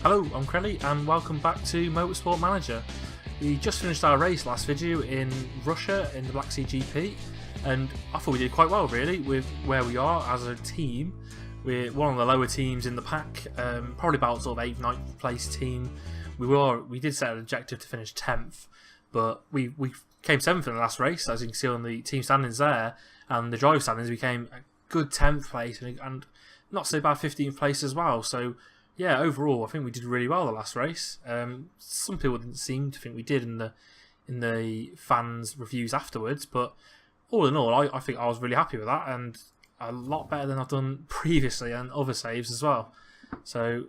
Hello, I'm Crelly and welcome back to Motorsport Manager. We just finished our race last video in Russia in the Black Sea GP, and I thought we did quite well really with where we are as a team. We're one of the lower teams in the pack, probably about sort of 8th, 9th place team. We did set an objective to finish 10th, but we came 7th in the last race, as you can see on the team standings there, and the driver standings we came a good 10th place and not so bad 15th place as well. So yeah, overall I think we did really well the last race. Some people didn't seem to think we did in the fans' reviews afterwards, but all in all I think I was really happy with that, and a lot better than I've done previously and other saves as well. So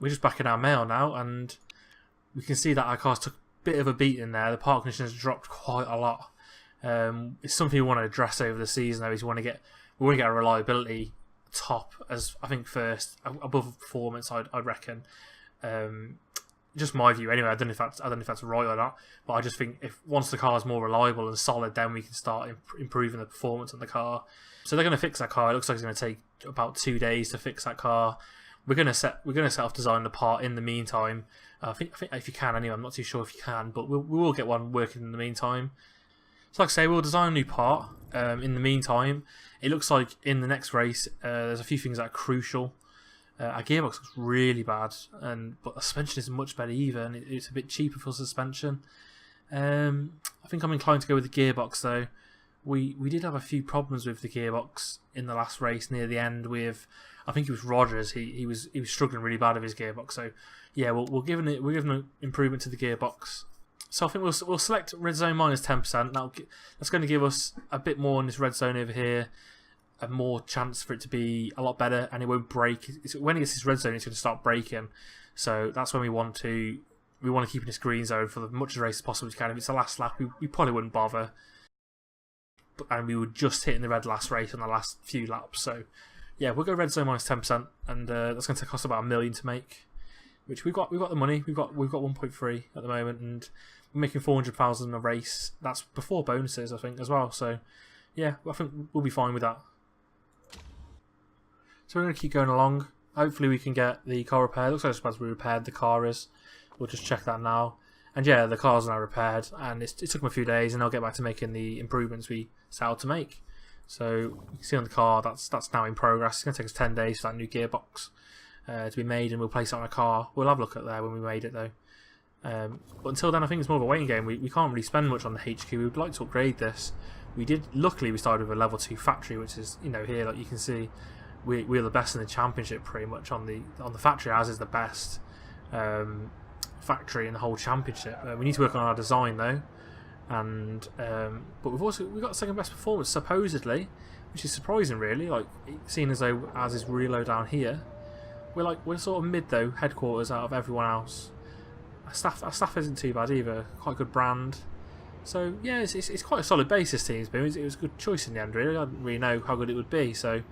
we're just back in our mail now, and we can see that our cars took a bit of a beating there. The park conditions dropped quite a lot. It's something we want to address over the season though, is we want to get a reliability top as I think first, above performance. I'd reckon. Just my view anyway. I don't know if that's right or not, but I just think if once the car is more reliable and solid, then we can start improving the performance on the car. So they're going to fix that car. It looks like it's going to take about 2 days to fix that car. We're going to set off designing the part in the meantime. I think if you can anyway. I'm not too sure if you can, but we will get one working in the meantime. So like I say, we'll design a new part. In the meantime, it looks like in the next race, there's a few things that are crucial. Our gearbox looks really bad, but the suspension is much better either, and it's a bit cheaper for suspension. I think I'm inclined to go with the gearbox though. We did have a few problems with the gearbox in the last race near the end. With I think it was Rogers. He was struggling really bad with his gearbox. So yeah, we're giving an improvement to the gearbox. So I think we'll select red zone minus 10%. That's going to give us a bit more in this red zone over here, a more chance for it to be a lot better, and it won't break. When it gets this red zone, it's going to start breaking. So that's when we want to keep in this green zone for as much of the race as possible as we can. If it's the last lap, we probably wouldn't bother, and we were just hitting the red last race on the last few laps. So yeah, we'll go red zone minus 10%, and that's going to cost about $1 million to make. Which we've got the money. We've got 1.3 at the moment, and we're making 400,000 a race. That's before bonuses, I think, as well. So yeah, I think we'll be fine with that. So we're going to keep going along. Hopefully we can get the car repaired. Looks like as we repaired the car is. We'll just check that now. And yeah, the car's now repaired, and it took them a few days, and I'll get back to making the improvements we set out to make. So you can see on the car that's now in progress. It's going to take us 10 days for that new gearbox to be made, and we'll place it on a car. We'll have a look at that when we made it though. But until then, I think it's more of a waiting game. We can't really spend much on the HQ. We would like to upgrade this. Luckily we started with a level 2 factory, which is here, like you can see, we're the best in the championship pretty much on the factory. Ours is the best factory in the whole championship. We need to work on our design though, and but we've got second best performance supposedly, which is surprising really. Like seeing as though ours is really low down here. We're sort of mid though, headquarters out of everyone else. Our staff isn't too bad either, quite a good brand. So yeah, it's quite a solid base this team's been. It was a good choice in the end really. I didn't really know how good it would be. So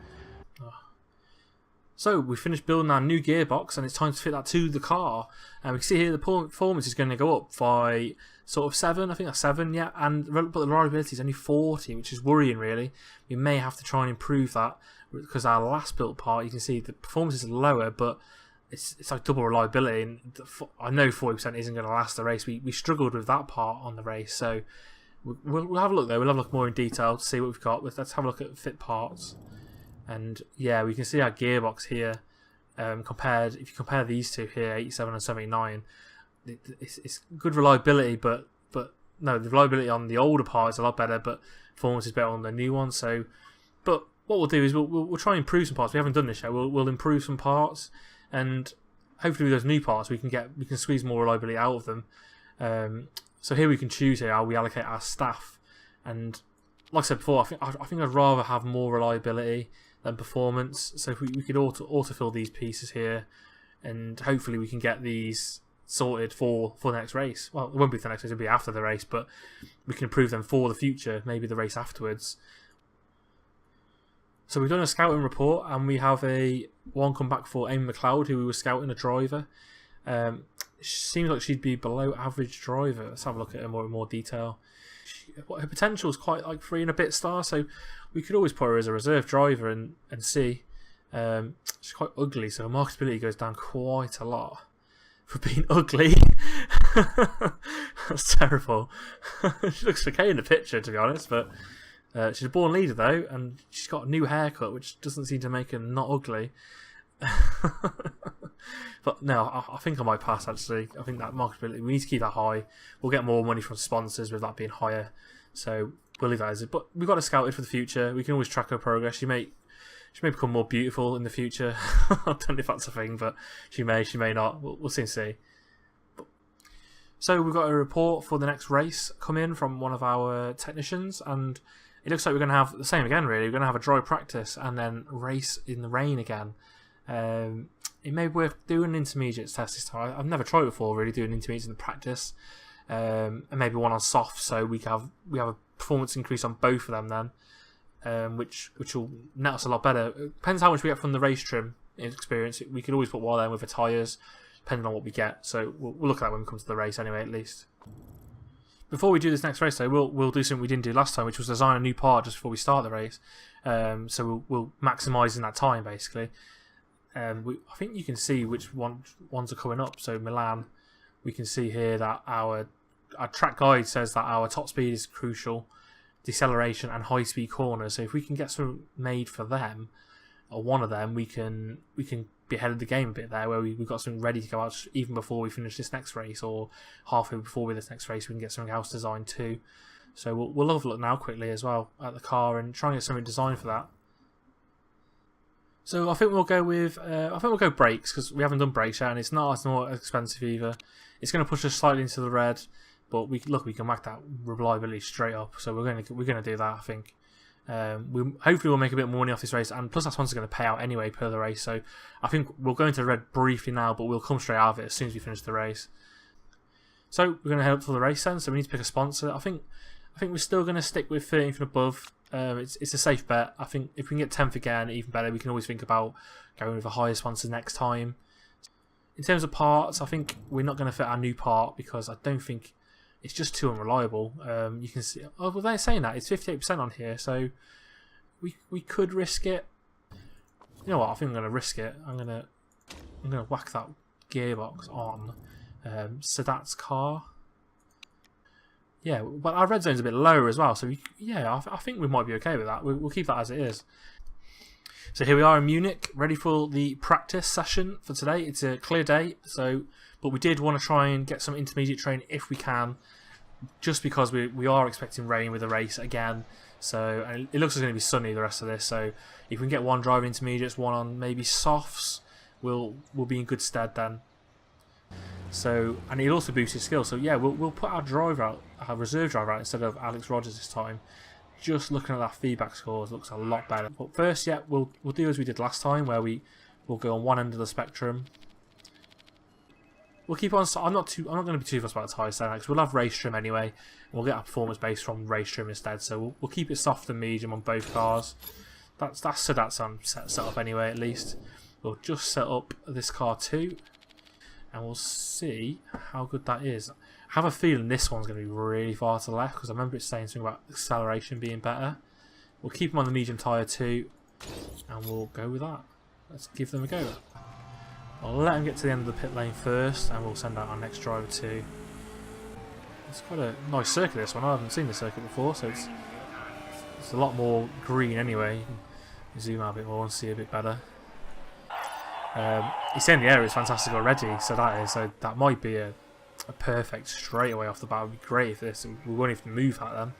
we finished building our new gearbox, and it's time to fit that to the car. And we can see here the performance is going to go up by sort of 7, I think that's 7, yeah. But the reliability is only 40, which is worrying really. We may have to try and improve that, because our last built part, you can see the performance is lower, but it's like double reliability. And I know 40% isn't going to last the race. We struggled with that part on the race, so we'll have a look though. We'll have a look more in detail to see what we've got. Let's have a look at fit parts. And yeah, we can see our gearbox here. If you compare these two here, 87 and 79, it's good reliability, but no, the reliability on the older part is a lot better, but performance is better on the new one. So, but what we'll do is we'll try and improve some parts. We haven't done this yet. We'll improve some parts, and hopefully with those new parts we can squeeze more reliability out of them. So here we can choose how we allocate our staff, and like I said before, I think I'd rather have more reliability than performance. So if we could autofill these pieces here, and hopefully we can get these sorted for the next race. Well, it won't be the next race, it'll be after the race, but we can improve them for the future, maybe the race afterwards. So we've done a scouting report, and we have one come back for Amy McLeod, who we were scouting a driver. Seems like she'd be below average driver. Let's have a look at her in more detail. Her potential is quite like 3 and a bit star, so we could always put her as a reserve driver and see. She's quite ugly, so her marketability goes down quite a lot. for being ugly. That's terrible. She looks okay in the picture, to be honest, but she's a born leader though, and she's got a new haircut, which doesn't seem to make her not ugly. But no, I think I might pass actually. I think that marketability, we need to keep that high. We'll get more money from sponsors with that being higher, so we'll leave that as it. But we've got her scouted for the future. We can always track her progress. She may become more beautiful in the future. I don't know if that's a thing, but she may not. We'll soon see. So we've got a report for the next race come in from one of our technicians, and it looks like we're going to have the same again, really. We're going to have a dry practice and then race in the rain again. It may be worth doing an intermediates test this time. I've never tried before, really, doing intermediates in the practice. And maybe one on soft, so we have a performance increase on both of them then, which will net us a lot better. It depends how much we get from the race trim experience. We could always put one in with the tyres, depending on what we get. So we'll look at that when we come to the race anyway, at least. Before we do this next race, though, we'll do something we didn't do last time, which was design a new part just before we start the race. So we'll maximise in that time, basically. I think you can see which ones are coming up. So Milan, we can see here that our track guide says that our top speed is crucial, deceleration and high speed corners. So if we can get some made for them, or one of them, we can be ahead of the game a bit there, where we've got something ready to go out even before we finish this next race, or halfway before this next race we can get something else designed too. So we'll have a look now quickly as well at the car and try and get something designed for that. So I think we'll go with brakes, because we haven't done brakes yet, and it's not as expensive either. It's going to push us slightly into the red, but we can whack that reliability straight up. So we're going to do that, I think. Hopefully we'll make a bit more money off this race, and plus that one's going to pay out anyway per the race. So I think we'll go into the red briefly now, but we'll come straight out of it as soon as we finish the race. So we're going to head up for the race then. So we need to pick a sponsor. I think we're still going to stick with 13th and above. It's a safe bet. I think if we can get 10th again, even better. We can always think about going with a higher sponsor next time. In terms of parts, I think we're not going to fit our new part because I don't think it's just too unreliable. You can see. Oh, well, they're saying that it's 58% on here, so we could risk it. You know what? I think I'm going to risk it. I'm going to whack that gearbox on Sadat's car. Yeah, but our red zone's a bit lower as well, so I think we might be okay with that. We'll keep that as it is. So here we are in Munich, ready for the practice session for today. It's a clear day, but we did want to try and get some intermediate training if we can, just because we are expecting rain with the race again. So and it looks like it's going to be sunny the rest of this. So if we can get one drive intermediates, one on maybe softs, we'll be in good stead then. So, and it'll also boost his skills. So yeah, we'll put our driver out, our reserve driver out instead of Alex Rogers this time. Just looking at that feedback scores, looks a lot better. But first, yeah, we'll do as we did last time, where we'll go on one end of the spectrum. We'll keep on. I'm not going to be too fussed about the tyre stand because we'll have race trim anyway, and we'll get our performance base from race trim instead. So we'll keep it soft and medium on both cars. That's set up anyway. At least we'll just set up this car too. And we'll see how good that is. I have a feeling this one's going to be really far to the left because I remember it saying something about acceleration being better. We'll keep them on the medium tyre too, and we'll go with that. Let's give them a go. I'll let them get to the end of the pit lane first, and we'll send out our next driver too. It's quite a nice circuit, this one. I haven't seen the circuit before, so it's a lot more green anyway. Zoom out a bit more and see a bit better. It's in the area, it's fantastic already, so that might be a perfect straightaway off the bat. It would be great if we won't even move that then.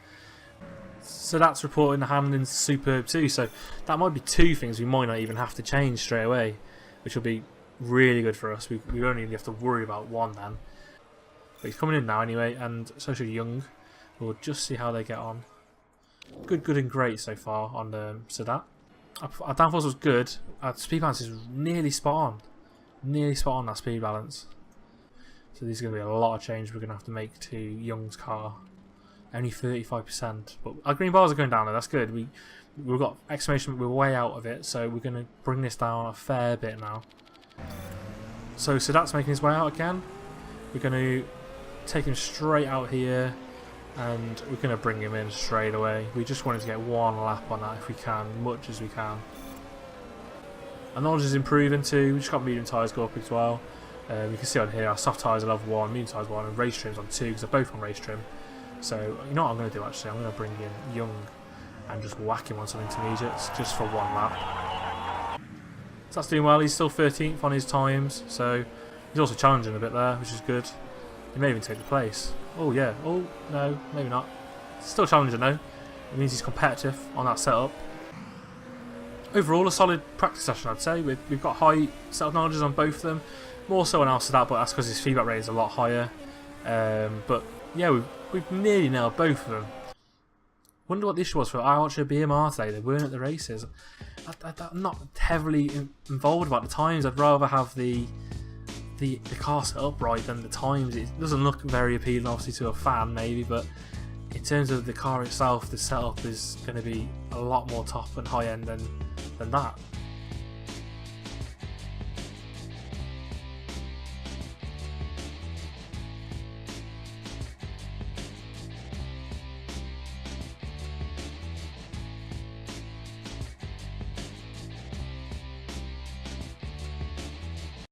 So that's reporting the handling's superb too, so that might be two things we might not even have to change straight away, which will be really good for us. We won't even have to worry about one then. But he's coming in now anyway, and so should Young. We'll just see how they get on. Good and great so far on Sadat. Our downforce was good. Our speed balance is nearly spot on. Nearly spot on that speed balance. So there's going to be a lot of change we're going to have to make to Young's car. Only 35%. But our green bars are going down there. That's good. We've got exclamation. We're way out of it. So we're going to bring this down a fair bit now. So that's making his way out again. We're going to take him straight out here. And we're going to bring him in straight away. We just wanted to get one lap on that if we can, much as we can. Our knowledge is improving too. We just got medium tyres go up as well. You can see on here our soft tyres are level 1, medium tyres 1, and race trim's on 2 because they're both on race trim. So you know what I'm going to do actually? I'm going to bring in Young and just whack him on some intermediates just for 1 lap. So that's doing well. He's still 13th on his times, so he's also challenging a bit there, which is good. He may even take the place. Oh yeah. Oh no, maybe not. Still challenging though. It means he's competitive on that setup. Overall, a solid practice session, I'd say. We've got high setup knowledges on both of them. More so on Al-Sadat, but that's because his feedback rate is a lot higher. But yeah, we've nearly nailed both of them. Wonder what the issue was for Archer BMR today. They weren't at the races. I'm not heavily involved about the times. I'd rather have the car set up right than the times. It doesn't look very appealing, obviously, to a fan maybe, but in terms of the car itself, the setup is going to be a lot more top and high end than that.